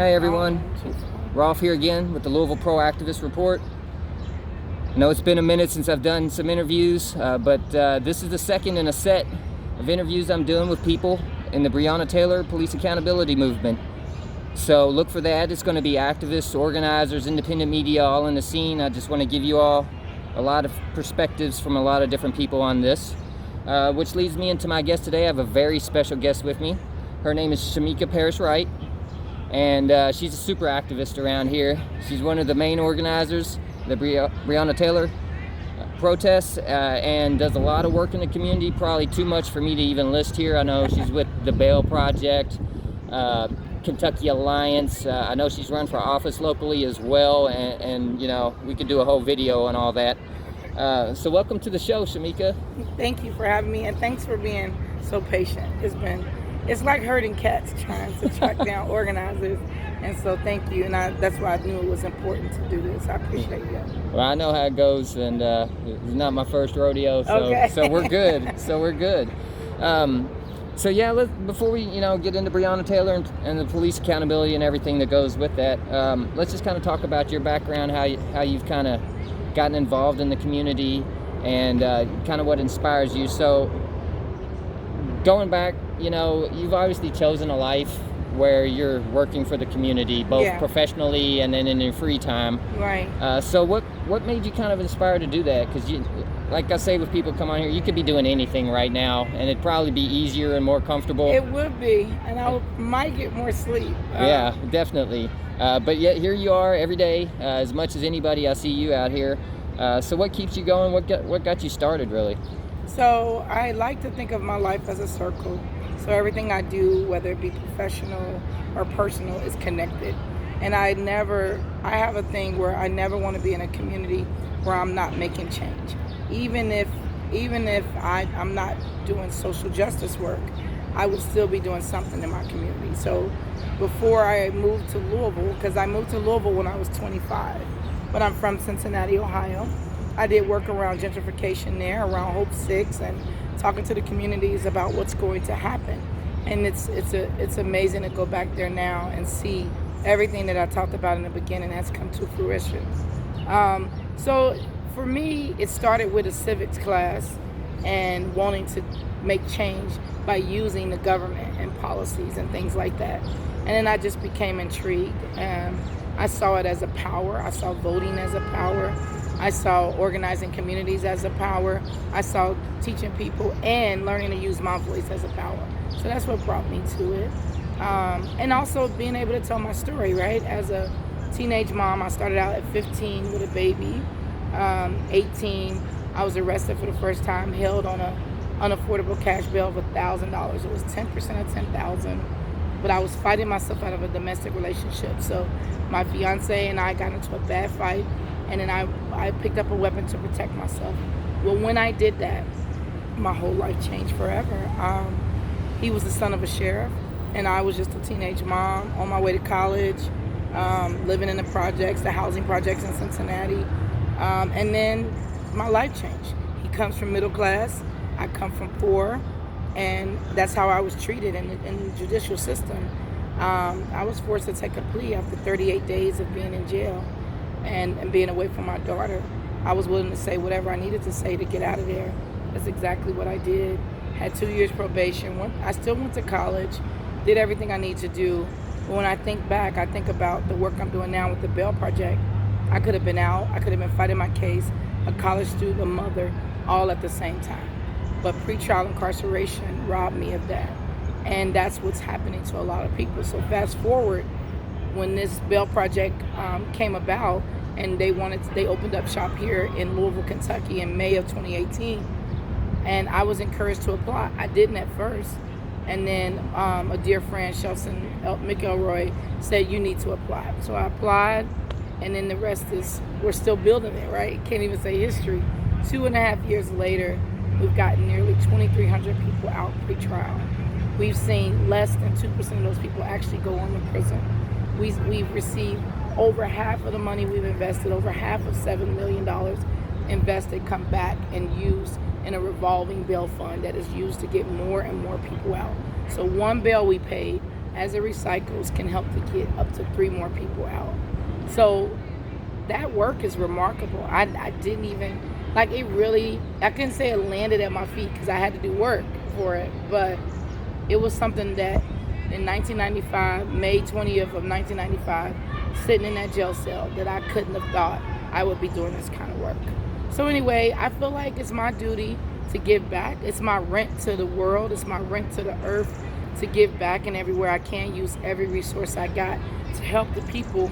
Hey everyone, Rolf here again with the Louisville ProActivist Report. I know it's been a minute since I've done some interviews, but this is the second in a set of interviews I'm doing with people in the Breonna Taylor police accountability movement. So look for that. It's going to be activists, organizers, independent media, all in the scene. I just want to give you all a lot of perspectives from a lot of different people on this, which leads me into my guest today. I have a very special guest with me. Her name is Shameka Parrish-Wright, and she's a super activist around here. She's one of the main organizers of the Breonna Taylor protests, and does a lot of work in the community, probably too much for me to even list here. I know she's with the Bail Project, Kentucky Alliance. I know she's run for office locally as well, and you know, we could do a whole video on all that. So welcome to the show, Shameka. Thank you for having me, and thanks for being so patient. It's like herding cats trying to track down organizers, and so thank you, and that's why I knew it was important to do this. I appreciate you. Well, I know how it goes, and it's not my first rodeo, so okay. So we're good. So yeah, before we get into Breonna Taylor and the police accountability and everything that goes with that, let's just kind of talk about your background, how you've kind of gotten involved in the community, and kind of what inspires you. So going back, you've obviously chosen a life where you're working for the community, both professionally and then in your free time. Right. So what made you kind of inspired to do that? Because like I say with people come on here, you could be doing anything right now, and it'd probably be easier and more comfortable. It would be, and I might get more sleep. Yeah, definitely. But yet here you are every day, as much as anybody. I see you out here. So what keeps you going? What got you started, really? So I like to think of my life as a circle. So everything I do, whether it be professional or personal, is connected. And I have a thing where I never want to be in a community where I'm not making change. Even if I'm not doing social justice work, I would still be doing something in my community. So before I moved to Louisville, because I moved to Louisville when I was 25, but I'm from Cincinnati, Ohio. I did work around gentrification there, around Hope 6, and talking to the communities about what's going to happen. And it's amazing to go back there now and see everything that I talked about in the beginning has come to fruition. So for me, it started with a civics class and wanting to make change by using the government and policies and things like that. And then I just became intrigued. I saw it as a power. I saw voting as a power. I saw organizing communities as a power. I saw teaching people and learning to use my voice as a power. So that's what brought me to it. And also being able to tell my story, right? As a teenage mom, I started out at 15 with a baby. 18, I was arrested for the first time, held on a unaffordable cash bail of $1,000. It was 10% of $10,000. But I was fighting myself out of a domestic relationship. So my fiance and I got into a bad fight, and then I picked up a weapon to protect myself. Well, when I did that, my whole life changed forever. He was the son of a sheriff, and I was just a teenage mom on my way to college, living in the projects, the housing projects in Cincinnati. And then my life changed. He comes from middle class, I come from poor, and that's how I was treated in the judicial system. I was forced to take a plea after 38 days of being in jail and being away from my daughter. I was willing to say whatever I needed to say to get out of there. That's exactly what I did. Had 2 years probation. I still went to college, did everything I need to do. But when I think back, I think about the work I'm doing now with the Bail Project. I could have been out, I could have been fighting my case, a college student, a mother, all at the same time. But pretrial incarceration robbed me of that. And that's what's happening to a lot of people. So fast forward, when this Bail Project came about, and they opened up shop here in Louisville, Kentucky in May of 2018. And I was encouraged to apply. I didn't at first. And then a dear friend, Shelton McElroy, said, you need to apply. So I applied, and then the rest is, we're still building it, right? Can't even say history. 2.5 years later, we've gotten nearly 2,300 people out pre-trial. We've seen less than 2% of those people actually go on to prison. We've received over half of the money we've invested, over half of $7 million invested, come back and used in a revolving bail fund that is used to get more and more people out. So one bail we paid as it recycles, can help to get up to 3 more people out. So that work is remarkable. I didn't even, like, it really, I couldn't say it landed at my feet because I had to do work for it, but it was something that in 1995, May 20th of 1995, sitting in that jail cell, that I couldn't have thought I would be doing this kind of work. So anyway, I feel like it's my duty to give back. It's my rent to the world. It's my rent to the earth to give back, and everywhere I can, use every resource I got to help the people,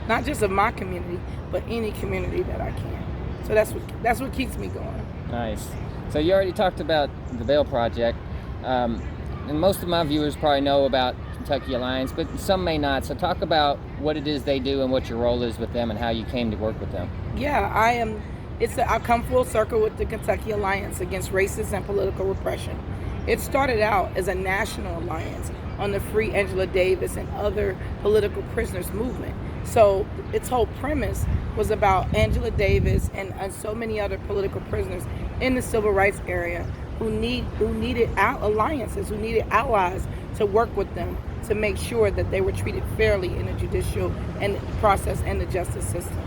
not just of my community, but any community that I can. So that's what keeps me going. Nice. So you already talked about the Bail Project, and most of my viewers probably know about Kentucky Alliance, but some may not. So talk about what it is they do and what your role is with them and how you came to work with them. Yeah, I come full circle with the Kentucky Alliance Against Racist and Political Repression. It started out as a national alliance on the Free Angela Davis and other political prisoners movement. So its whole premise was about Angela Davis and so many other political prisoners in the civil rights area who needed alliances, who needed allies to work with them to make sure that they were treated fairly in the judicial and process and the justice system.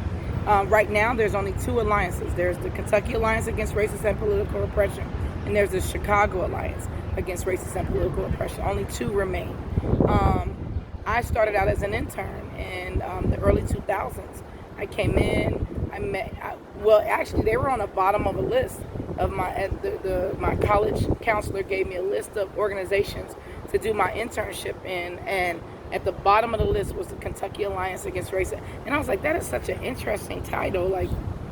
Right now, there's only 2 alliances. There's the Kentucky Alliance Against Racist and Political Repression, and there's the Chicago Alliance Against Racist and Political Repression. Only 2 remain. I started out as an intern in the early 2000s. I came in, actually they were on the bottom of a list of my college counselor gave me a list of organizations to do my internship in, and at the bottom of the list was the Kentucky Alliance Against Racism. And I was like, that is such an interesting title,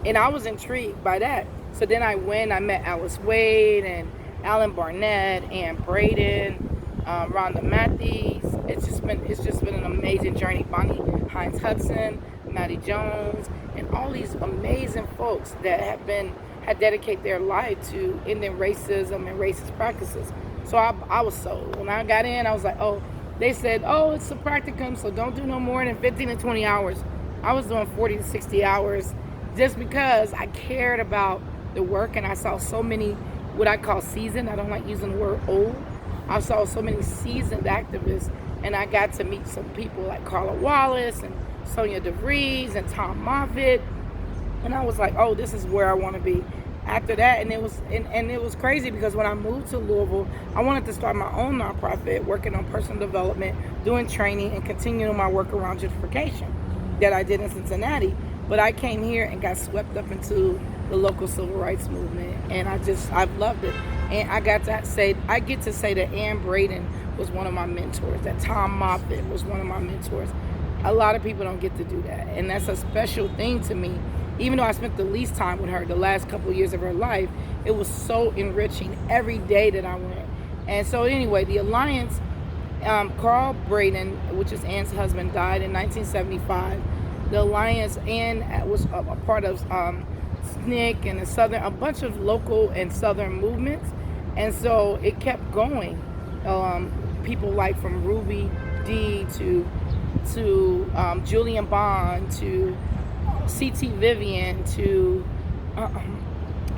and I was intrigued by that. So then I met Alice Wade and Alan Barnett and Braden, Rhonda Matthews. It's just been an amazing journey. Bonnie Hines Hudson, Maddie Jones, and all these amazing folks that had dedicated their life to ending racism and racist practices. So I was sold. When I got in, I was like, they said, it's a practicum, so don't do no more than 15 to 20 hours. I was doing 40 to 60 hours just because I cared about the work, and I saw so many, what I call seasoned, I don't like using the word old. I saw so many seasoned activists, and I got to meet some people like Carla Wallace and Sonia DeVries and Tom Moffitt, and I was like, this is where I want to be. After that, and it was crazy because when I moved to Louisville, I wanted to start my own nonprofit, working on personal development, doing training, and continuing my work around gentrification that I did in Cincinnati. But I came here and got swept up into the local civil rights movement, and I've loved it. And I get to say that Ann Braden was one of my mentors, that Tom Moffitt was one of my mentors. A lot of people don't get to do that, and that's a special thing to me. Even though I spent the least time with her the last couple of years of her life, it was so enriching every day that I went. And so anyway, the Alliance, Carl Braden, which is Ann's husband, died in 1975. The Alliance, Ann was a part of SNCC and a bunch of local and Southern movements. And so it kept going. People like from Ruby Dee to Julian Bond to C.T. Vivian to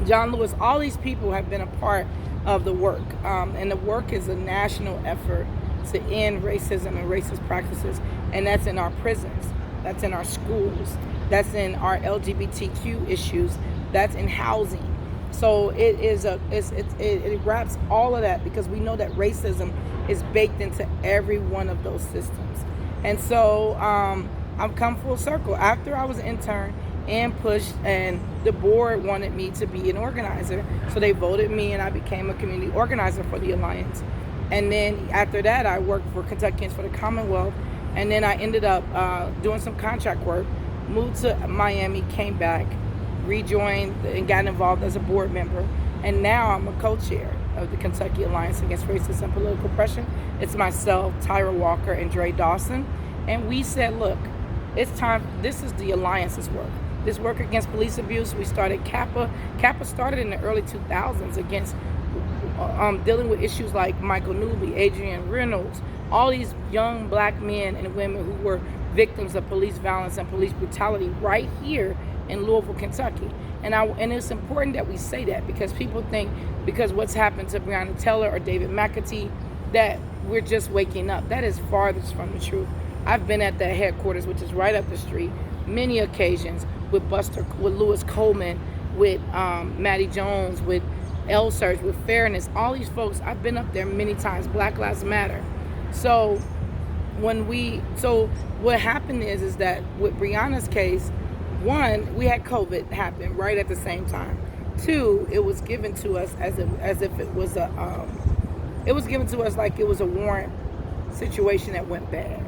John Lewis, all these people have been a part of the work. And the work is a national effort to end racism and racist practices. And that's in our prisons, that's in our schools, that's in our LGBTQ issues, that's in housing. So it wraps all of that, because we know that racism is baked into every one of those systems. And so I've come full circle. After I was an intern and pushed, and the board wanted me to be an organizer, so they voted me and I became a community organizer for the Alliance. And then after that, I worked for Kentuckians for the Commonwealth, and then I ended up doing some contract work, moved to Miami, came back, rejoined and got involved as a board member, and now I'm a co-chair of the Kentucky Alliance Against Racist and Political Repression. It's myself, Tyra Walker, and Dre Dawson, and we said, look, it's time. This is the Alliance's work. This work against police abuse. We started Kappa. Kappa started in the early 2000s against dealing with issues like Michael Newby, Adrian Reynolds, all these young black men and women who were victims of police violence and police brutality right here in Louisville, Kentucky. And it's important that we say that, because people think because what's happened to Breonna Taylor or David McAtee, that we're just waking up. That is farthest from the truth. I've been at that headquarters, which is right up the street, many occasions with Lewis Coleman, with Maddie Jones, with L-Search, with Fairness, all these folks. I've been up there many times. Black Lives Matter. So what happened is that with Breonna's case, one, we had COVID happen right at the same time. Two, it was given to us as if it was it was given to us like it was a warrant situation that went bad.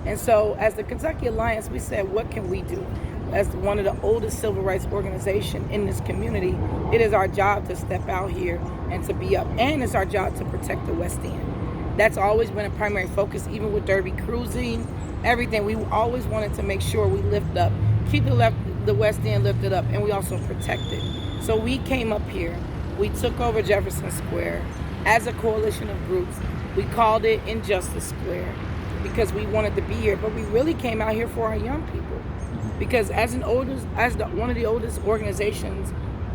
And so as the Kentucky Alliance, we said, what can we do? As one of the oldest civil rights organizations in this community, it is our job to step out here and to be up. And it's our job to protect the West End. That's always been a primary focus, even with Derby cruising, everything. We always wanted to make sure we lift up, keep the West End lifted up, and we also protect it. So we came up here, we took over Jefferson Square as a coalition of groups. We called it Injustice Square because we wanted to be here, but we really came out here for our young people. Because as one of the oldest organizations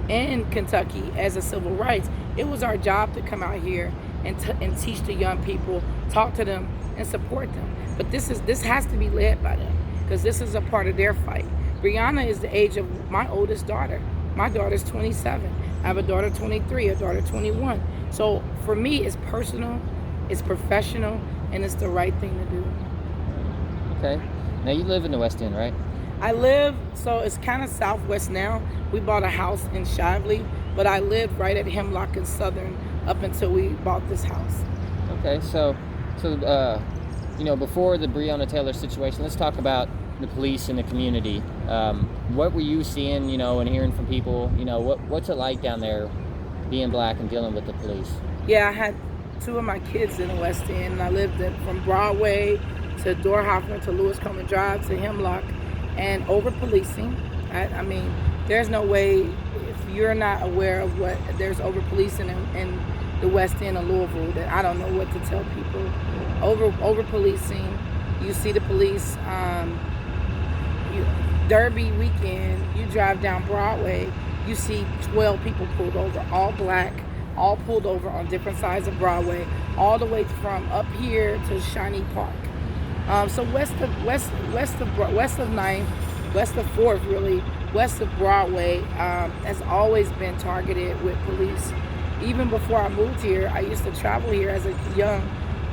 in Kentucky as a civil rights, it was our job to come out here and teach the young people, talk to them, and support them. But this has to be led by them because this is a part of their fight. Breonna is the age of my oldest daughter. My daughter's 27. I have a daughter 23, a daughter 21. So for me, it's personal, it's professional, and it's the right thing to do. Okay. Now you live in the West End, right? I live, so it's kind of southwest now. We bought a house in Shively, but I lived right at Hemlock and Southern up until we bought this house. Okay, so before the Breonna Taylor situation, let's talk about the police and the community. What were you seeing, and hearing from people? What's it like down there being black and dealing with the police? Yeah, I had two of my kids in the West End, and I lived from Broadway to Dorhofer to Lewis Coleman Drive to Hemlock, and over policing. I mean, there's no way, if you're not aware of what there's over policing in the West End of Louisville, that I don't know what to tell people. Over policing, you see the police. Derby weekend, you drive down Broadway, you see 12 people pulled over, all black, all pulled over on different sides of Broadway, all the way from up here to Shiny Park. So west of 9th, west of 4th, really, west of Broadway has always been targeted with police. Even before I moved here, I used to travel here as a young,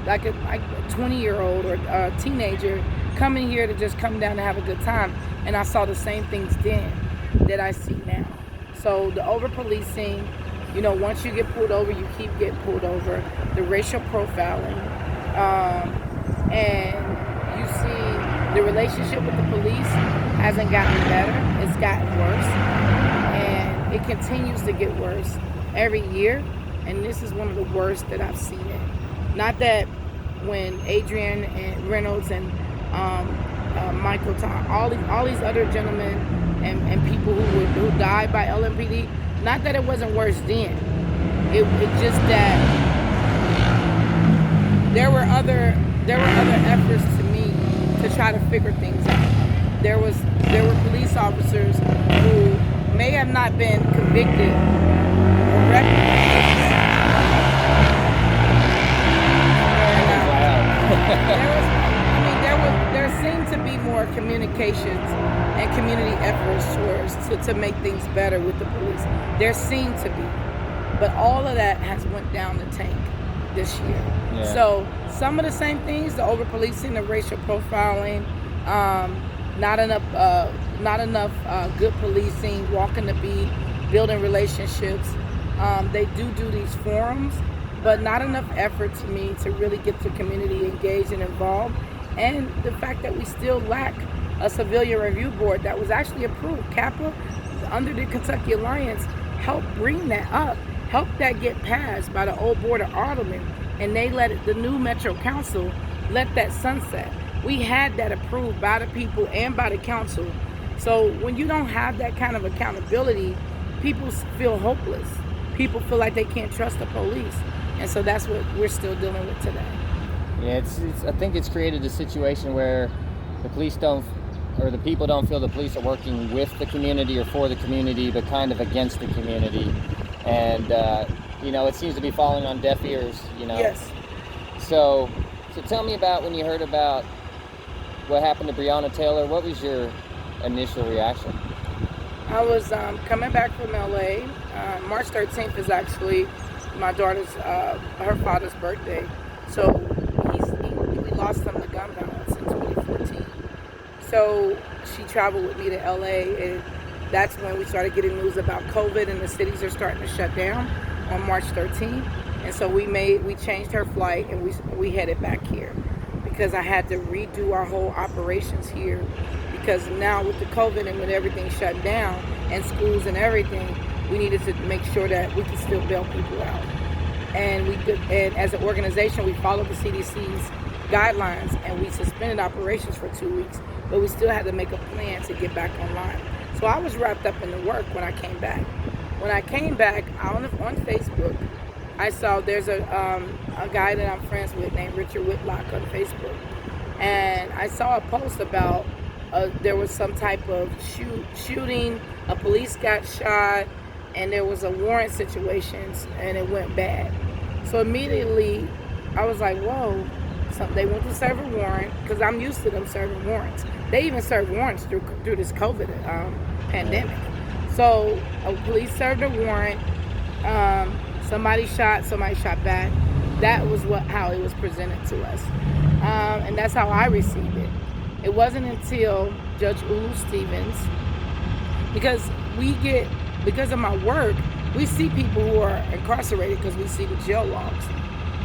like a 20-year-old or a teenager, coming here to just come down and have a good time. And I saw the same things then that I see now. So the over-policing, once you get pulled over, you keep getting pulled over. The racial profiling, and you see the relationship with the police hasn't gotten better, it's gotten worse. And it continues to get worse every year. And this is one of the worst that I've seen it. Not that when Adrian and Reynolds and Michael Tom, all these other gentlemen and people who died by LMPD, not that it wasn't worse then. It just that there were other efforts to me to try to figure things out. There were police officers who may have not been convicted or recognized. There seemed to be more communications and community efforts to make things better with the police. There seemed to be, but all of that has went down the tank this year. Yeah. So some of the same things, the over-policing, the racial profiling, not enough good policing, walking the beat, building relationships. They do these forums, but not enough effort to me to really get the community engaged and involved. And the fact that we still lack a civilian review board that was actually approved. CAPA, under the Kentucky Alliance, helped bring that up, helped that get passed by the old Board of Aldermen, and they the new Metro Council let that sunset. We had that approved by the people and by the council. So when you don't have that kind of accountability, people feel hopeless. People feel like they can't trust the police. And so that's what we're still dealing with today. Yeah, I think it's created a situation where the people don't feel the police are working with the community or for the community, but kind of against the community. And, it seems to be falling on deaf ears, Yes. So tell me about when you heard about what happened to Breonna Taylor. What was your initial reaction? I was coming back from LA. March 13th is actually my daughter's, her father's birthday. So we lost him to gun violence in 2014. So she traveled with me to LA, and that's when we started getting news about COVID and the cities are starting to shut down on March 13th. And so we changed her flight and we headed back here because I had to redo our whole operations here, because now with the COVID and with everything shut down and schools and everything, we needed to make sure that we could still bail people out. And and as an organization, we followed the CDC's guidelines and we suspended operations for 2 weeks, but we still had to make a plan to get back online. So I was wrapped up in the work when I came back. When I came back on Facebook, I saw there's a guy that I'm friends with named Richard Whitlock on Facebook, and I saw a post about there was some type of shooting, a police got shot, and there was a warrant situation, and it went bad. So immediately, I was like, whoa, they went to serve a warrant, because I'm used to them serving warrants. They even serve warrants through this COVID pandemic. So police served a warrant, somebody shot back. That was how it was presented to us. And that's how I received it. It wasn't until Judge Ulu Stevens, because of my work, we see people who are incarcerated because we see the jail logs.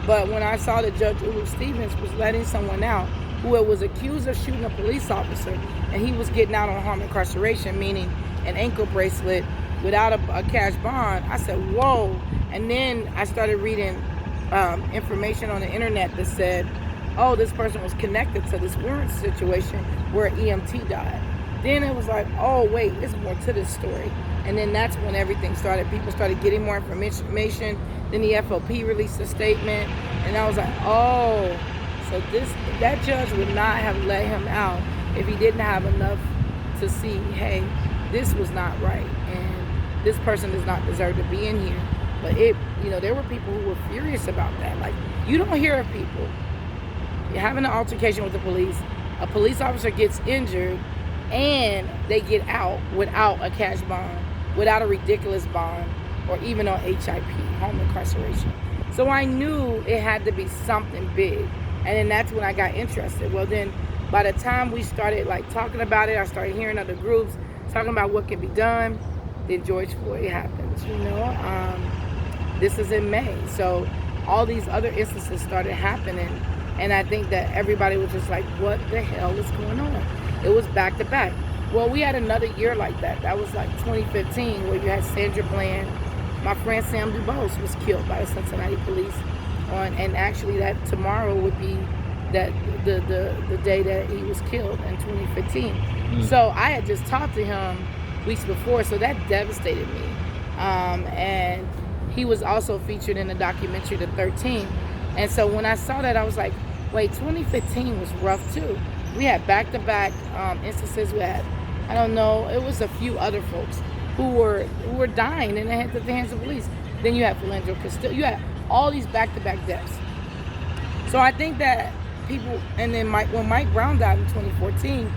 But when I saw that Judge Ulu Stevens was letting someone out who was accused of shooting a police officer, and he was getting out on harm incarceration, meaning an ankle bracelet without a cash bond, I said, whoa. And then I started reading information on the internet that said, oh, this person was connected to this warrant situation where an EMT died. Then it was like, oh, wait, there's more to this story. And then that's when everything started. People started getting more information. Then the FOP released a statement. And I was like, oh, so that judge would not have let him out if he didn't have enough to see, hey, this was not right. And this person does not deserve to be in here. But there were people who were furious about that. Like, you don't hear of people having an altercation with the police, a police officer gets injured, and they get out without a cash bond, without a ridiculous bond, or even on HIP, home incarceration. So I knew it had to be something big. And then that's when I got interested. Well, then by the time we started talking about it, I started hearing other groups talking about what can be done. Then George Floyd happens, This is in May. So all these other instances started happening. And I think that everybody was just like, what the hell is going on? It was back to back. Well, we had another year like that. That was 2015, where you had Sandra Bland. My friend Sam DuBose was killed by the Cincinnati police. And actually that tomorrow would be that the day that he was killed in 2015. So I had just talked to him weeks before, so that devastated me. And he was also featured in the documentary The 13. And so when I saw that, I was like, wait, 2015 was rough too. We had back-to-back instances. We had, I don't know, it was a few other folks who were dying in the hands of police. Then you had Philando Castile. You had all these back-to-back deaths. So I think that people, and then when Mike Brown died in 2014,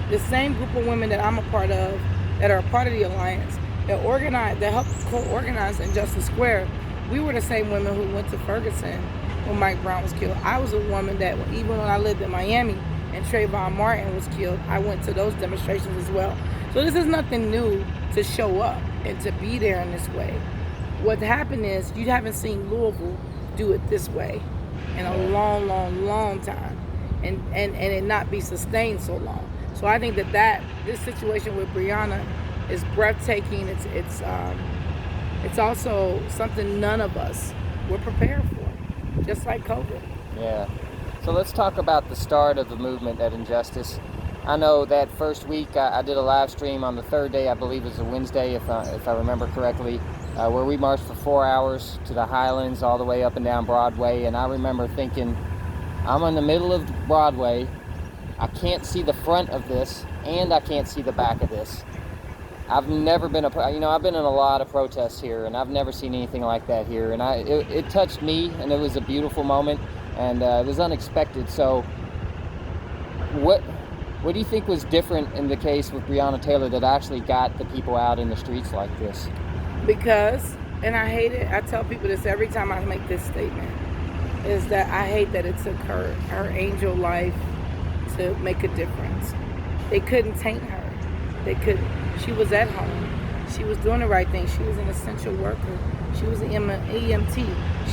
the same group of women that I'm a part of, that are a part of the Alliance, that helped co-organize Injustice Square, we were the same women who went to Ferguson when Mike Brown was killed. I was a woman that, even when I lived in Miami and Trayvon Martin was killed, I went to those demonstrations as well. So this is nothing new to show up and to be there in this way. What happened is, you haven't seen Louisville do it this way in a long, long, long time, and it not be sustained so long. So I think that this situation with Breonna is breathtaking. It's also something none of us were prepared for, just like COVID. Yeah. So let's talk about the start of the movement at Injustice. I know that first week I did a live stream on the third day, I believe it was a Wednesday, if I remember correctly, where we marched for 4 hours to the Highlands, all the way up and down Broadway. And I remember thinking, I'm in the middle of Broadway, I can't see the front of this, and I can't see the back of this. I've never been I've been in a lot of protests here, and I've never seen anything like that here. And it touched me, and it was a beautiful moment. and it was unexpected. So what do you think was different in the case with Breonna Taylor that actually got the people out in the streets like this? Because, and I hate it, I tell people this every time I make this statement, is that I hate that it took her angel life to make a difference. They couldn't taint her. They couldn't. She was at home. She was doing the right thing. She was an essential worker. She was an EMT.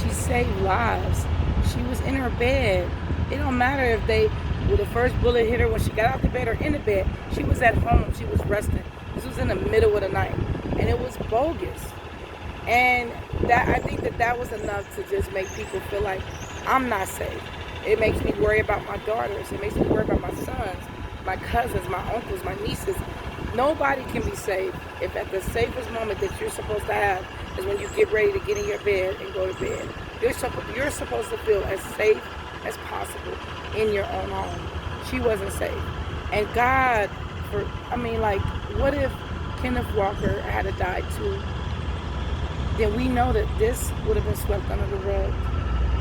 She saved lives. She was in her bed. It don't matter if the first bullet hit her when she got out the bed or in the bed. She was at home. She was resting. This was in the middle of the night. And it was bogus. And I think that was enough to just make people feel like I'm not safe. It makes me worry about my daughters. It makes me worry about my sons, my cousins, my uncles, my nieces. Nobody can be safe if at the safest moment that you're supposed to have is when you get ready to get in your bed and go to bed. You're supposed to feel as safe as possible in your own home. She wasn't safe. And God, what if Kenneth Walker had died too? Then we know that this would have been swept under the rug.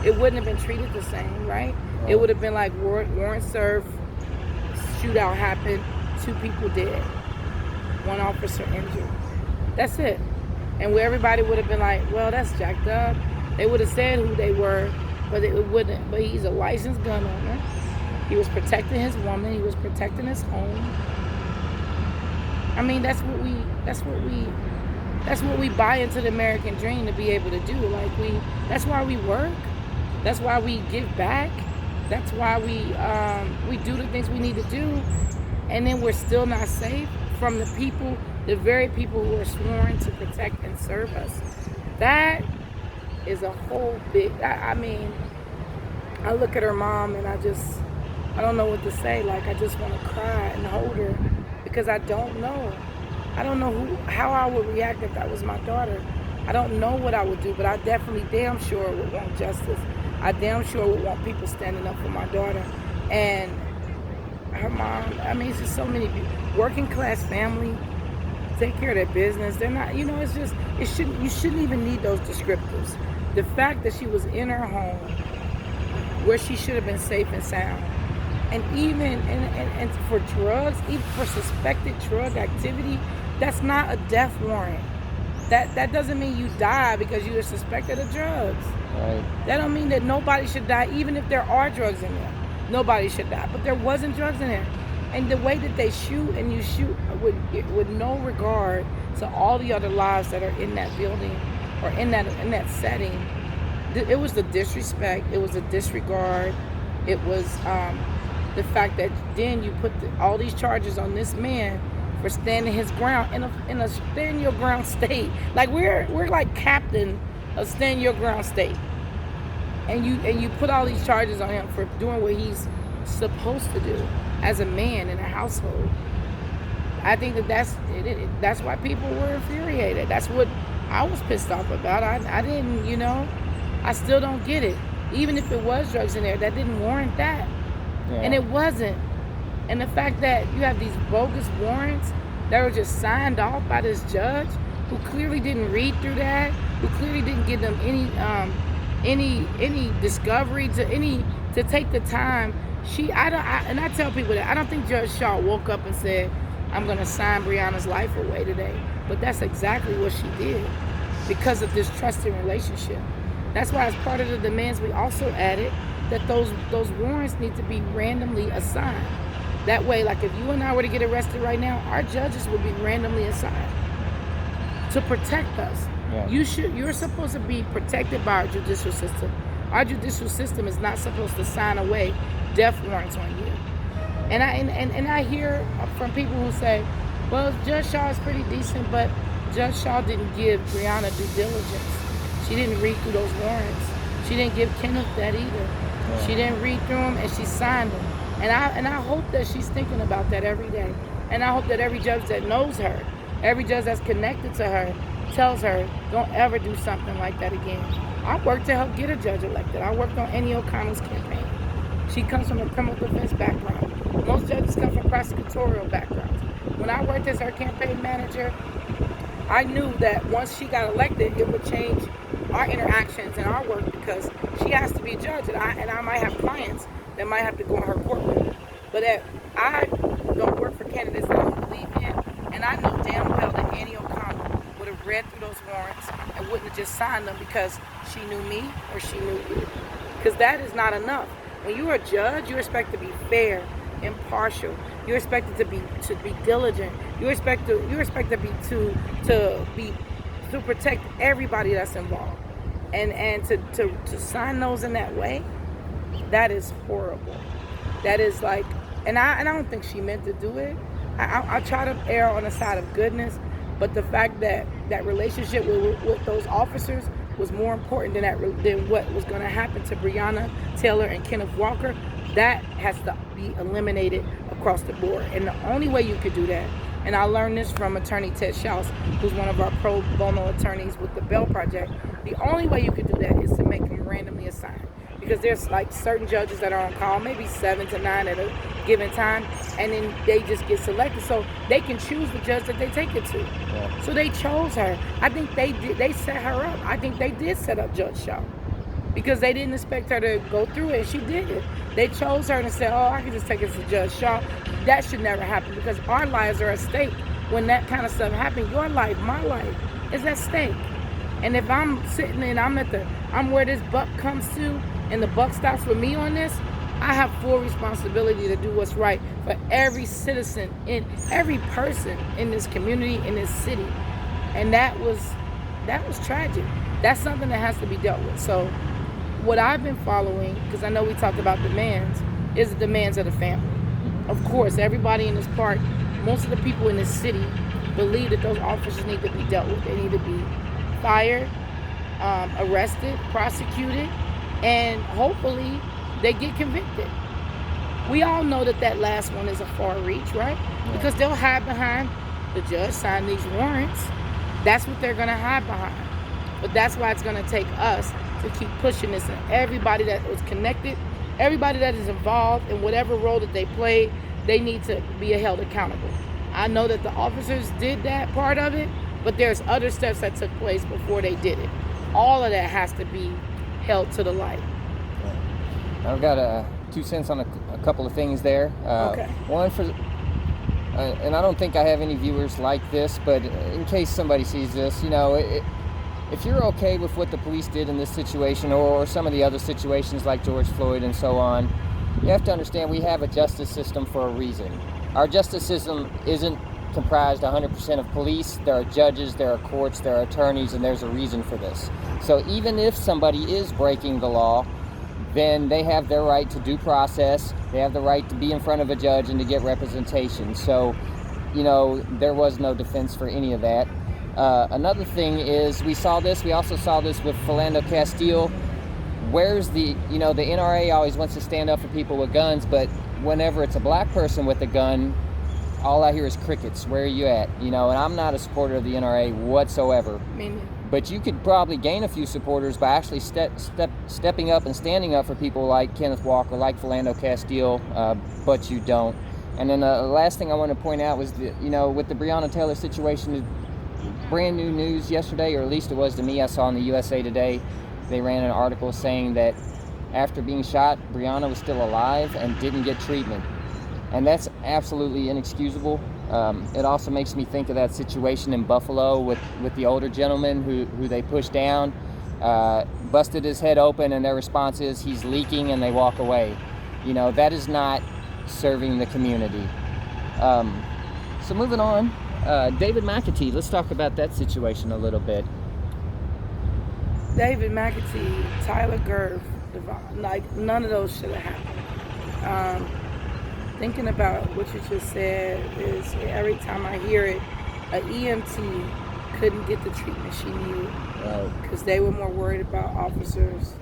It wouldn't have been treated the same, right? It would have been like warrant served, shootout happened, 2 people dead, 1 officer injured. That's it. And where everybody would have been like, well, that's jacked up. They would have said who they were, but it wouldn't. But he's a licensed gun owner. He was protecting his woman. He was protecting his home. I mean, that's what we buy into the American dream to be able to do. That's why we work. That's why we give back. That's why we do the things we need to do. And then we're still not safe from the people, the very people who are sworn to protect and serve us. That is a whole big, I look at her mom and I don't know what to say. I just want to cry and hold her because I don't know. I don't know how I would react if that was my daughter. I don't know what I would do, but I definitely damn sure would want justice. I damn sure would want people standing up for my daughter. And her mom, it's just so many people. Working class family, take care of their business. They're not, it's just, you shouldn't even need those descriptors. The fact that she was in her home where she should have been safe and sound. And even and for drugs, even for suspected drug activity, that's not a death warrant. That doesn't mean you die because you are suspected of drugs. Right. That don't mean that nobody should die, even if there are drugs in there. Nobody should die, but there wasn't drugs in there. And the way that they shoot, and you shoot with no regard to all the other lives that are in that building or in that setting, it was the disrespect. It was the disregard. It was the fact that then you put all these charges on this man for standing his ground in a stand your ground state. We're like captain of stand your ground state, and you put all these charges on him for doing what he's supposed to do as a man in a household. I think that's why people were infuriated. That's what I was pissed off about. I didn't, I still don't get it. Even if it was drugs in there, that didn't warrant that. Yeah. And it wasn't. And the fact that you have these bogus warrants that were just signed off by this judge who clearly didn't read through that, who clearly didn't give them any discovery to take the time. And I tell people that I don't think Judge Shaw woke up and said, I'm going to sign Breonna's life away today. But that's exactly what she did because of this trusting relationship. That's why as part of the demands we also added that those warrants need to be randomly assigned. That way, if you and I were to get arrested right now, our judges would be randomly assigned to protect us. Yeah. You're supposed to be protected by our judicial system. Our judicial system is not supposed to sign away death warrants on you. And I hear from people who say, well, Judge Shaw is pretty decent, but Judge Shaw didn't give Breonna due diligence. She didn't read through those warrants. She didn't give Kenneth that either. Yeah. She didn't read through them, and she signed them. And I hope that she's thinking about that every day. And I hope that every judge that knows her, every judge that's connected to her, tells her, don't ever do something like that again. I worked to help get a judge elected. I worked on Annie O'Connell's campaign. She comes from a criminal defense background. Most judges come from prosecutorial backgrounds. When I worked as her campaign manager, I knew that once she got elected, it would change our interactions and our work, because she has to be a judge, and I might have clients that might have to go in her courtroom. But if I don't work for candidates that I don't believe in, and I know damn well that Annie O'Connell would have read through those warrants and wouldn't have just signed them because she knew me or she knew you. Because that is not enough. When you're a judge, you're expected to be fair, impartial. You're expected to be diligent. You're expected to protect everybody that's involved. And to sign those in that way, that is horrible. That is like, and I don't think she meant to do it. I try to err on the side of goodness, but the fact that that relationship with those officers was more important than what was going to happen to Breonna Taylor and Kenneth Walker, that has to be eliminated across the board. And the only way you could do that, and I learned this from attorney Ted Schaus, who's one of our pro bono attorneys with the Bell Project, the only way you could do that is to make them randomly assigned. Because there's like certain judges that are on call, maybe 7 to 9 at a given time, and then they just get selected. So they can choose the judge that they take it to. Yeah. So they chose her. I think they set her up. I think they did set up Judge Shaw, because they didn't expect her to go through it, and she did it. They chose her and said, oh, I can just take it to Judge Shaw. That should never happen, because our lives are at stake. When that kind of stuff happens, your life, my life, is at stake. And if I'm sitting and I'm where this buck comes to, and the buck stops with me on this, I have full responsibility to do what's right for every citizen, in every person in this community, in this city. And that was tragic. That's something that has to be dealt with. So what I've been following, because I know we talked about demands, is the demands of the family. Of course, everybody in this park, most of the people in this city believe that those officers need to be dealt with. They need to be fired, arrested, prosecuted, and hopefully they get convicted. We all know that last one is a far reach, right? Yeah. Because they'll hide behind the judge signed these warrants. That's what they're going to hide behind. But that's why it's going to take us to keep pushing this, and everybody that was connected, everybody that is involved in whatever role that they played, they need to be held accountable. I know that the officers did that part of it, but there's other steps that took place before they did it. All of that has to be held to the light. I've got 2 cents on a couple of things there. Okay. One for, and I don't think I have any viewers like this, but in case somebody sees this, if you're okay with what the police did in this situation, or some of the other situations like George Floyd and so on, you have to understand we have a justice system for a reason. Our justice system isn't comprised 100% of police. There are judges, there are courts, there are attorneys, and there's a reason for this. So even if somebody is breaking the law, then they have their right to due process. They have the right to be in front of a judge and to get representation. So, there was no defense for any of that. Another thing is we also saw this with Philando Castile. Where's the NRA always wants to stand up for people with guns, but whenever it's a black person with a gun, all I hear is crickets. Where are you at? And I'm not a supporter of the NRA whatsoever. But you could probably gain a few supporters by actually stepping up and standing up for people like Kenneth Walker, like Philando Castile, but you don't. And then the last thing I want to point out was, with the Breonna Taylor situation, brand new news yesterday, or at least it was to me. I saw in the USA Today, they ran an article saying that after being shot, Breonna was still alive and didn't get treatment. And that's absolutely inexcusable. It also makes me think of that situation in Buffalo with the older gentleman who they pushed down, busted his head open, and their response is he's leaking, and they walk away. That is not serving the community. So moving on, David McAtee, let's talk about that situation a little bit. David McAtee, Tyler Gerv, none of those should have happened. Thinking about what you just said is every time I hear it, an EMT couldn't get the treatment she needed because they were more worried about officers.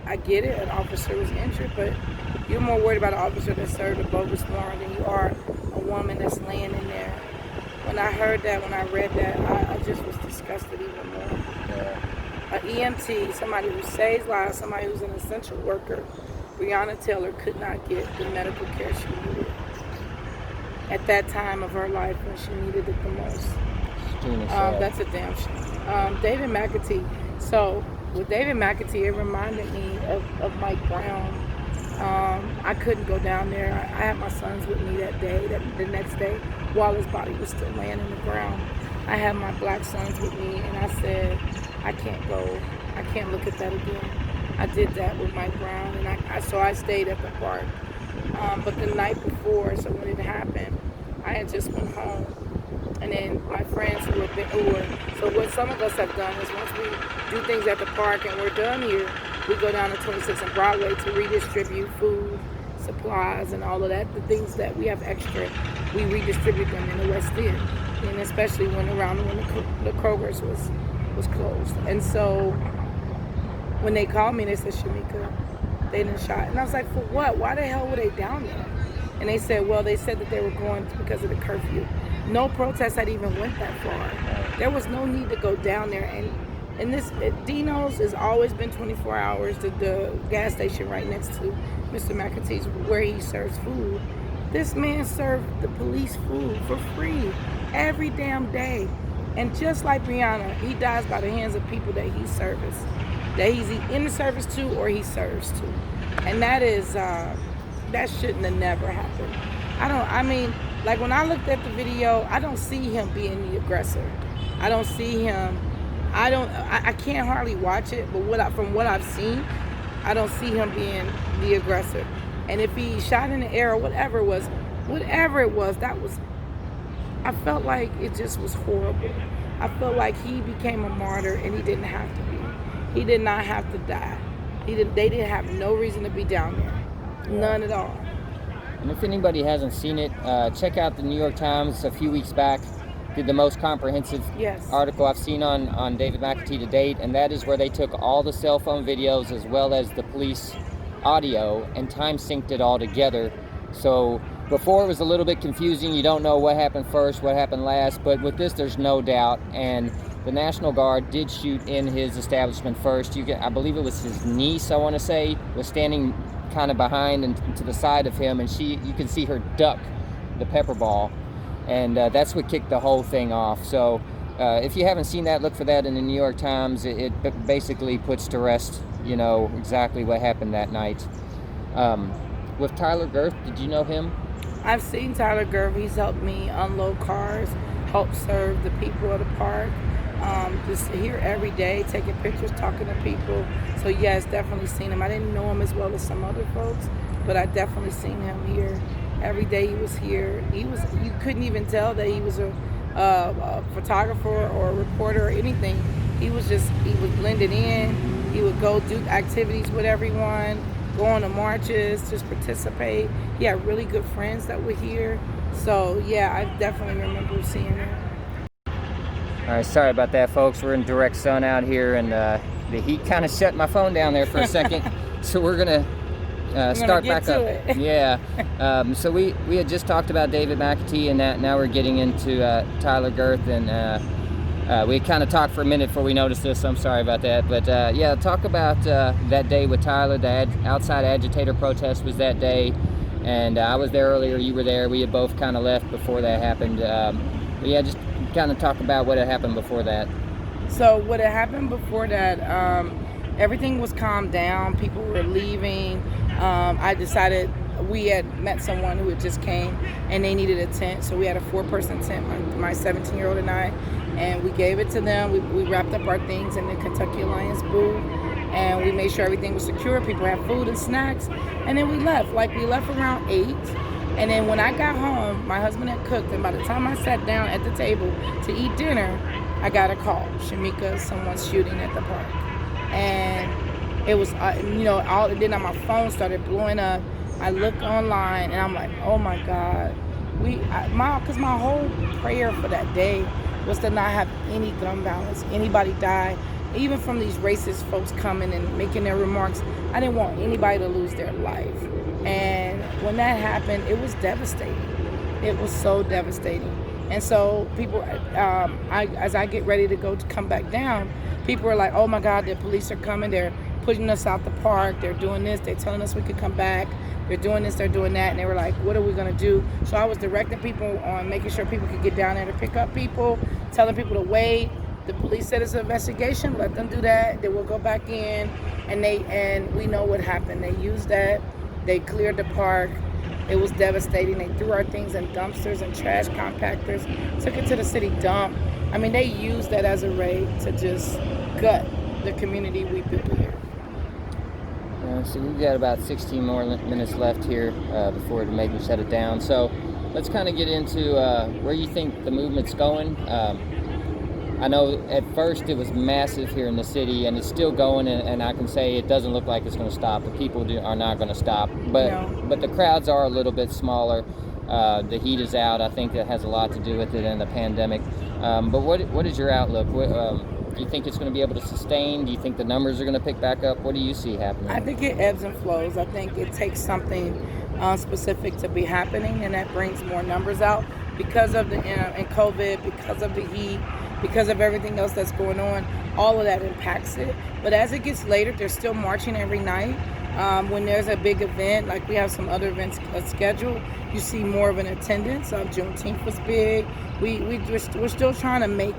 I get it, an officer was injured, but you're more worried about an officer that served a bogus warrant than you are a woman that's laying in there. When I heard that, when I read that, I just was disgusted even more. An EMT, somebody who saves lives, somebody who's an essential worker, Breonna Taylor could not get the medical care she needed at that time of her life when she needed it the most. That's a damn shame. David McAtee. So with David McAtee, it reminded me of Mike Brown. I couldn't go down there. I had my sons with me that day, the next day, while his body was still laying in the ground. I had my black sons with me, and I said, I can't go. I can't look at that again. I did that with Mike Brown, and so I stayed at the park. But the night before, so when it happened, I had just went home. And then my friends so what some of us have done is once we do things at the park and we're done here, we go down to 26th and Broadway to redistribute food, supplies, and all of that. The things that we have extra, we redistribute them in the West End, and especially when the Kroger's was closed. And so when they called me, they said, Shameka, they done shot. And I was like, for what? Why the hell were they down there? And they said, well, they said that they were going because of the curfew. No protest had even went that far. There was no need to go down there. And this Dino's has always been 24 hours. The gas station right next to Mr. McAtee's, where he serves food. This man served the police food for free every damn day. And just like Breonna, he dies by the hands of people that he serviced, that he's in the service to or he serves to. And that is, that shouldn't have never happened. Like when I looked at the video, I don't see him being the aggressor. I don't see him, I can't hardly watch it, but from what I've seen, I don't see him being the aggressor. And if he shot in the air or whatever it was, I felt like it just was horrible. I felt like he became a martyr and he didn't have to be. He did not have to die. They didn't have no reason to be down there. None at all. And if anybody hasn't seen it, check out the New York Times a few weeks back. Did the most comprehensive article I've seen on David McAtee to date, and that is where they took all the cell phone videos as well as the police audio and time synced it all together. So before it was a little bit confusing. You don't know what happened first, what happened last, but with this there's no doubt. And the National Guard did shoot in his establishment first. I believe it was his niece, I want to say, was standing kind of behind and to the side of him, and you can see her duck the pepper ball, and that's what kicked the whole thing off. So if you haven't seen that, look for that in the New York Times. It basically puts to rest, exactly what happened that night. With Tyler Girth, did you know him? I've seen Tyler Girth. He's helped me unload cars, help serve the people of the park. Just here every day, taking pictures, talking to people. So yes, definitely seen him. I didn't know him as well as some other folks, but I definitely seen him here. Every day he was here. You couldn't even tell that he was a photographer or a reporter or anything. He was blended in. He would go do activities with everyone, go on the marches, just participate. He had really good friends that were here. So yeah, I definitely remember seeing him. All right, sorry about that, folks. We're in direct sun out here, and the heat kind of shut my phone down there for a second. So we're gonna start back up. Yeah. So we had just talked about David McAtee, and now we're getting into Tyler Girth, and we kind of talked for a minute before we noticed this. So I'm sorry about that, but yeah, talk about that day with Tyler. The outside agitator protest was that day, and I was there earlier. You were there. We had both kind of left before that happened. But yeah, just kind of talk about what had happened before that. So what had happened before that, everything was calmed down. People were leaving. I decided, we had met someone who had just came and they needed a tent. So we had a 4-person tent, my 17-year-old and I, and we gave it to them. We wrapped up our things in the Kentucky Alliance booth, and we made sure everything was secure. People had food and snacks, and then we left. We left around 8. And then when I got home, my husband had cooked, and by the time I sat down at the table to eat dinner, I got a call. Shameka, someone's shooting at the park. And it was, then my phone started blowing up. I looked online, and I'm like, oh my God. Because my whole prayer for that day was to not have any gun violence, anybody die. Even from these racist folks coming and making their remarks, I didn't want anybody to lose their life. And when that happened, it was devastating. It was so devastating. And so people, as I get ready to come back down, people were like, oh my God, the police are coming. They're pushing us out the park. They're doing this. They're telling us we could come back. They're doing this, they're doing that. And they were like, what are we gonna do? So I was directing people on making sure people could get down there to pick up people, telling people to wait. The police said it's an investigation. Let them do that. They will go back in, and we know what happened. They used that. They cleared the park. It was devastating. They threw our things in dumpsters and trash compactors, took it to the city dump. I mean, they used that as a raid to just gut the community we built here. So we've got about 16 more minutes left here before to maybe shut it down. So let's kind of get into where you think the movement's going. I know at first it was massive here in the city, and it's still going, and I can say it doesn't look like it's going to stop. The people are not going to stop, but the crowds are a little bit smaller. The heat is out. I think that has a lot to do with it and the pandemic. But what is your outlook? Do you think it's going to be able to sustain? Do you think the numbers are going to pick back up? What do you see happening? I think it ebbs and flows. I think it takes something specific to be happening, and that brings more numbers out because of and COVID, because of the heat, because of everything else that's going on. All of that impacts it. But as it gets later, they're still marching every night. When there's a big event, like we have some other events scheduled, you see more of an attendance. Juneteenth was big. We're still trying to make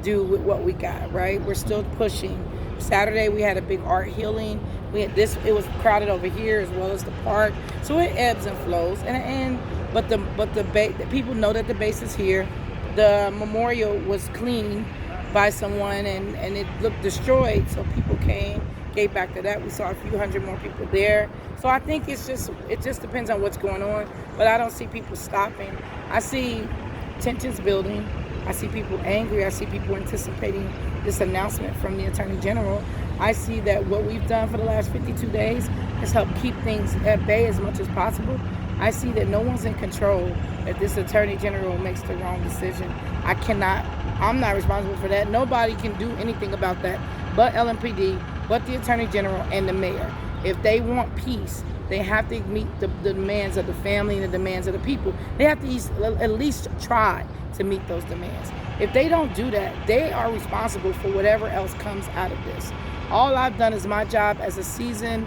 do with what we got, right? We're still pushing. Saturday we had a big art healing. It was crowded over here as well as the park. So it ebbs and flows. But the people know that the base is here. The memorial was cleaned by someone and it looked destroyed, so people gave back to that. We saw a few hundred more people there. So I think it just depends on what's going on, but I don't see people stopping. I see tensions building. I see people angry. I see people anticipating this announcement from the Attorney General. I see that what we've done for the last 52 days has helped keep things at bay as much as possible. I see that no one's in control if this Attorney General makes the wrong decision. I'm not responsible for that. Nobody can do anything about that but LMPD, but the Attorney General and the mayor. If they want peace, they have to meet the demands of the family and the demands of the people. They have to at least try to meet those demands. If they don't do that, they are responsible for whatever else comes out of this. All I've done is my job as a seasoned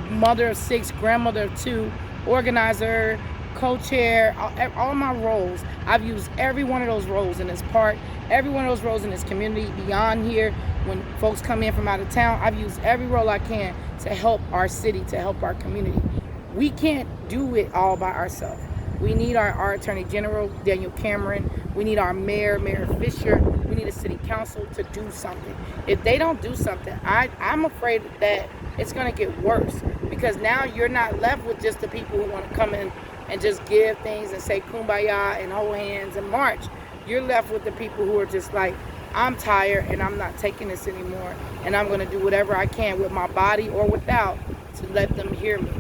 mother of 6, grandmother of 2, organizer, co-chair, all my roles. I've used every one of those roles in this park, every one of those roles in this community beyond here. When folks come in from out of town, I've used every role I can to help our city, to help our community. We can't do it all by ourselves. We need our Attorney General, Daniel Cameron. We need our Mayor Fisher. We need a city council to do something. If they don't do something, I'm afraid that it's going to get worse, because now you're not left with just the people who want to come in and just give things and say kumbaya and hold hands and march. You're left with the people who are just like, I'm tired and I'm not taking this anymore, and I'm going to do whatever I can with my body or without to let them hear me.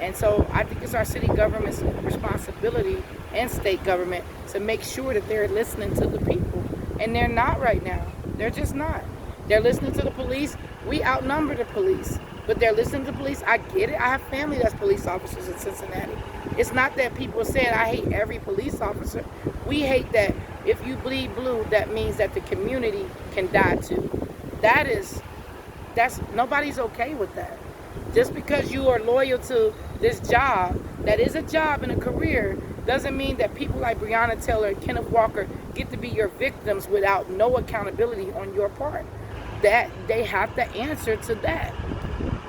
And so I think it's our city government's responsibility and state government to make sure that they're listening to the people. And they're not right now. They're just not. They're listening to the police. We outnumber the police, but they're listening to the police. I get it. I have family that's police officers in Cincinnati. It's not that people said I hate every police officer. We hate that if you bleed blue, that means that the community can die too. Nobody's okay with that. Just because you are loyal to this job, that is a job and a career, doesn't mean that people like Breonna Taylor and Kenneth Walker get to be your victims without no accountability on your part. That they have to answer to that.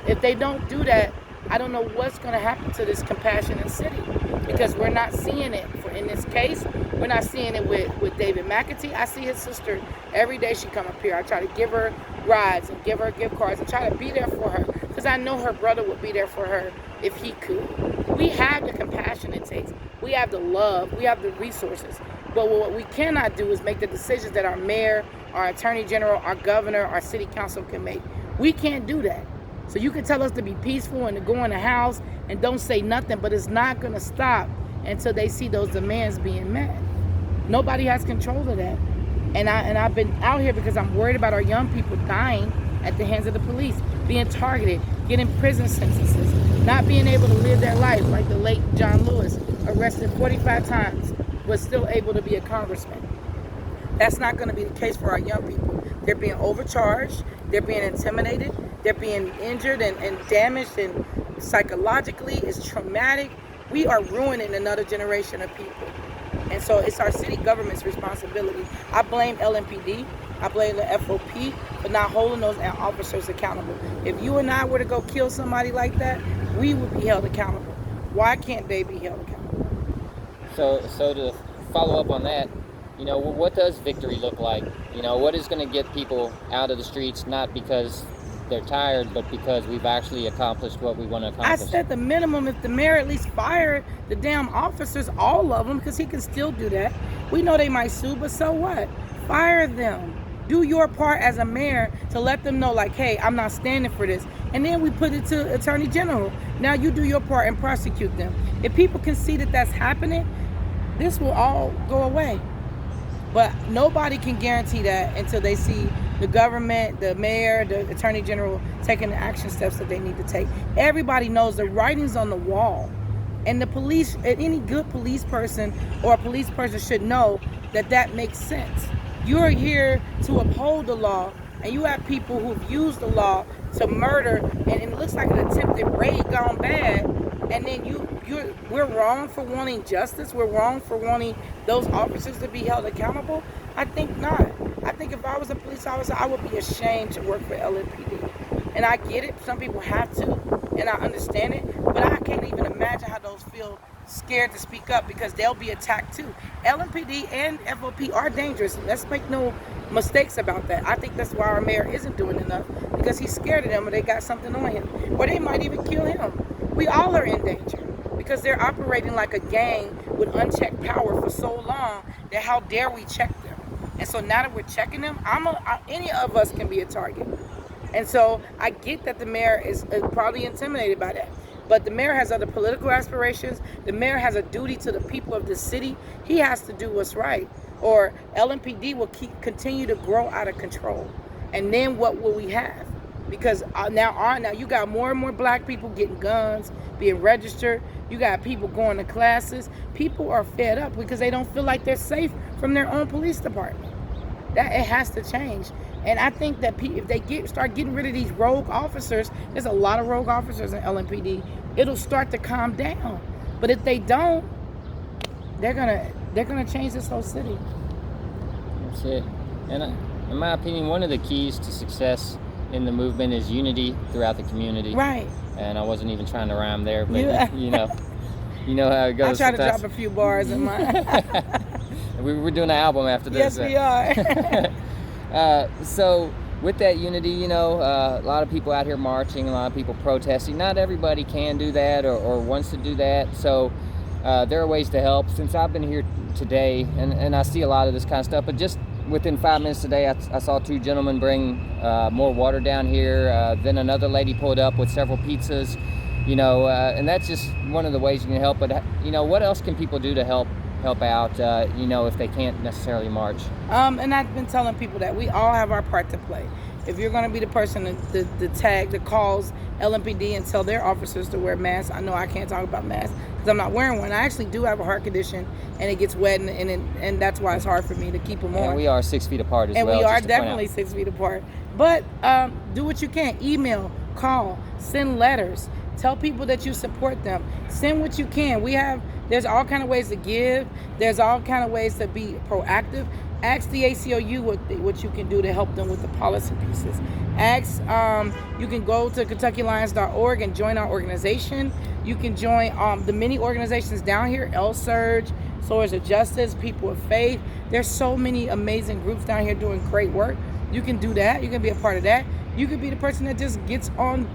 If they don't do that, I don't know what's going to happen to this compassionate city, because we're not seeing it. In this case, we're not seeing it with David McAtee. I see his sister every day she come up here. I try to give her rides and give her gift cards and try to be there for her, because I know her brother would be there for her if he could. We have the compassion it takes. We have the love. We have the resources. But what we cannot do is make the decisions that our mayor, our attorney general, our governor, our city council can make. We can't do that. So you can tell us to be peaceful and to go in the house and don't say nothing, but it's not going to stop until they see those demands being met. Nobody has control of that. And I've been out here because I'm worried about our young people dying at the hands of the police, being targeted, getting prison sentences, not being able to live their life, like the late John Lewis, arrested 45 times, was still able to be a congressman. That's not going to be the case for our young people. They're being overcharged, they're being intimidated, they're being injured and damaged, and psychologically it's traumatic. We are ruining another generation of people. And so it's our city government's responsibility. I blame LMPD. I blame the FOP for not holding those officers accountable. If you and I were to go kill somebody like that, we would be held accountable. Why can't they be held accountable? So to follow up on that, what does victory look like? What is going to get people out of the streets, not because they're tired, but because we've actually accomplished what we want to accomplish? I said the minimum, if the mayor at least fired the damn officers, all of them, because he can still do that. We know they might sue, but so what? Fire them. Do your part as a mayor to let them know, like, hey, I'm not standing for this. And then we put it to Attorney General. Now you do your part and prosecute them. If people can see that that's happening, this will all go away. But nobody can guarantee that until they see the government, the mayor, the Attorney General taking the action steps that they need to take. Everybody knows the writing's on the wall. And the police, any good police person or a police person should know that that makes sense. You're here to uphold the law, and you have people who've used the law to murder, and it looks like an attempted raid gone bad, and then we're wrong for wanting justice. We're wrong for wanting those officers to be held accountable. I think not. I think if I was a police officer, I would be ashamed to work for LMPD. And I get it. Some people have to, and I understand it. But I can't even imagine how those feel scared to speak up because they'll be attacked too. LMPD and FOP are dangerous. Let's make no mistakes about that. I think that's why our mayor isn't doing enough, because he's scared of them or they got something on him. Or they might even kill him. We all are in danger because they're operating like a gang with unchecked power for so long that how dare we check them? And so now that we're checking them, any of us can be a target. And so I get that the mayor is probably intimidated by that. But the mayor has other political aspirations. The mayor has a duty to the people of this city. He has to do what's right, or LMPD will continue to grow out of control. And then what will we have? Because now you got more and more black people getting guns, being registered. You got people going to classes. People are fed up because they don't feel like they're safe from their own police department. That it has to change. And I think that if they start getting rid of these rogue officers, there's a lot of rogue officers in LMPD, it'll start to calm down. But if they don't, they're gonna change this whole city. That's it. And in my opinion, one of the keys to success in the movement is unity throughout the community. Right. And I wasn't even trying to rhyme there, but you know how it goes. I try to drop a few bars in mine. We're doing an album after this. Yes, we are. So with that unity, a lot of people out here marching, a lot of people protesting. Not everybody can do that or wants to do that. So there are ways to help. Since I've been here today, and I see a lot of this kind of stuff, but just within 5 minutes today, I saw two gentlemen bring more water down here. Then another lady pulled up with several pizzas, and that's just one of the ways you can help. But, what else can people do to help out, if they can't necessarily march? And I've been telling people that we all have our part to play. If you're going to be the person that calls LMPD and tell their officers to wear masks, I know I can't talk about masks because I'm not wearing one. I actually do have a heart condition, and it gets wet, and that's why it's hard for me to keep them on. And we are 6 feet apart as well. And we are definitely 6 feet apart. But do what you can. Email, call, send letters. Tell people that you support them. Send what you can. There's all kind of ways to give. There's all kind of ways to be proactive. Ask the ACLU what you can do to help them with the policy pieces. You can go to KentuckyAlliance.org and join our organization. You can join the many organizations down here, L-Surge, Swords of Justice, People of Faith. There's so many amazing groups down here doing great work. You can do that. You can be a part of that. You could be the person that just gets on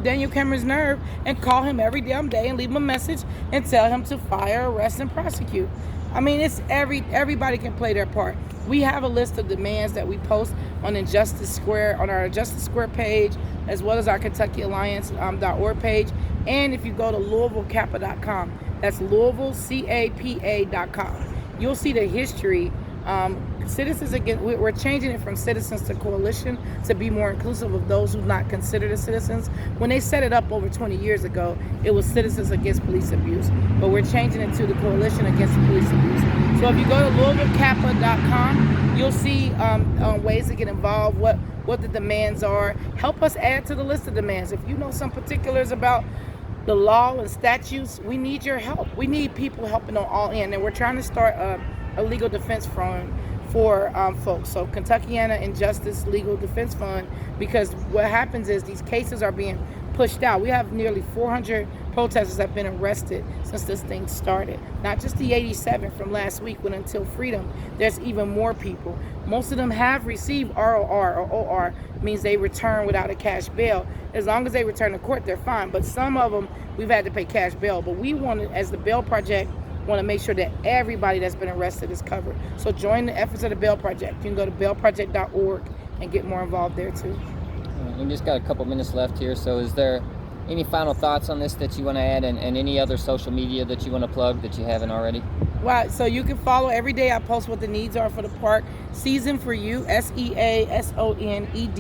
Daniel Cameron's nerve and call him every damn day and leave him a message and tell him to fire, arrest, and prosecute. I mean, it's everybody can play their part. We have a list of demands that we post on Injustice Square, on our Injustice Square page, as well as our KentuckyAlliance.org page. And if you go to LouisvilleCapa.com, that's LouisvilleCapa.com, you'll see the history. Citizens Against, we're changing it from citizens to coalition to be more inclusive of those who not considered as citizens. When they set it up over 20 years ago, it was Citizens Against Police Abuse, but we're changing it to the Coalition Against Police Abuse. So if you go to LouisvilleCapa.com, you'll see ways to get involved, what the demands are. Help us add to the list of demands. If you know some particulars about the law and statutes, we need your help. We need people helping on all ends, and we're trying to start a legal defense fund for folks. So Kentuckiana Injustice Legal Defense Fund, because what happens is these cases are being pushed out. We have nearly 400 protesters that have been arrested since this thing started. Not just the 87 from last week when Until Freedom, there's even more people. Most of them have received ROR, or OR, means they return without a cash bail. As long as they return to court, they're fine. But some of them, we've had to pay cash bail. But we wanted, as the Bail Project, want to make sure that everybody that's been arrested is covered. So join the efforts of the Bail Project. You can go to bailproject.org and get more involved there too. We just got a couple minutes left here, so is there any final thoughts on this that you want to add, and any other social media that you want to plug that you haven't already? Well, so you can follow every day. I post what the needs are for the park. Season for You, SEASONED,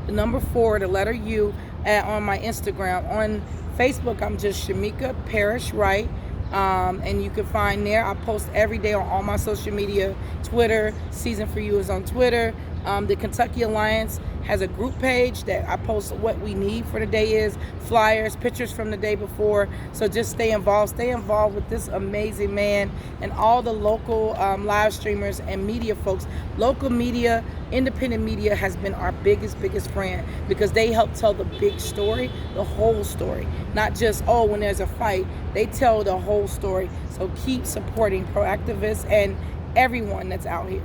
the number 4, the letter U, on my Instagram. On Facebook, I'm just Shameka Parrish-Wright. And you can find there. I post every day on all my social media. Twitter, Season for You is on Twitter. The Kentucky Alliance has a group page that I post what we need for the day is, flyers, pictures from the day before. So just stay involved with this amazing man and all the local live streamers and media folks. Local media, independent media has been our biggest friend, because they help tell the big story, the whole story. Not just, oh, when there's a fight, they tell the whole story. So keep supporting pro-activists and everyone that's out here.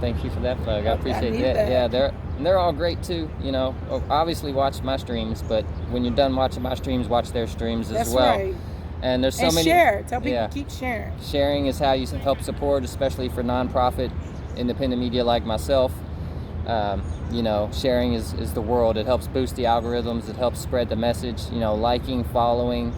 Thank you for that plug. I appreciate that. Yeah, they're all great too. You know, obviously watch my streams, but when you're done watching my streams, watch their streams as well. Right. And there's so many. Share. Tell people keep sharing. Sharing is how you help support, especially for nonprofit, independent media like myself. You know, sharing is the world. It helps boost the algorithms. It helps spread the message. You know, liking, following,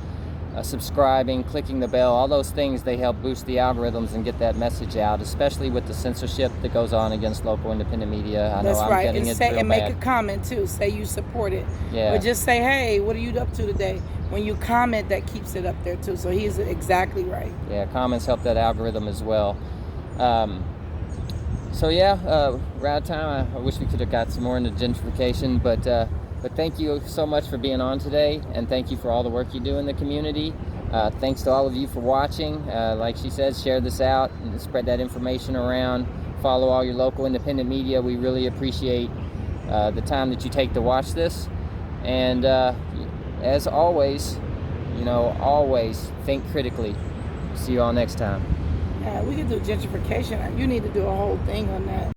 subscribing, clicking the bell, all those things, they help boost the algorithms and get that message out, especially with the censorship that goes on against local independent media. I know I'm getting it real bad. And make a comment too. Say you support it. Yeah. Or just say, hey, what are you up to today? When you comment, that keeps it up there too. So he's exactly right. Yeah, comments help that algorithm as well. So yeah, we're out of time. I wish we could have got some more into gentrification, but thank you so much for being on today, and thank you for all the work you do in the community. Thanks to all of you for watching. Like she said, share this out and spread that information around. Follow all your local independent media. We really appreciate the time that you take to watch this. And as always, you know, always think critically. See you all next time. Yeah, we can do gentrification. You need to do a whole thing on that.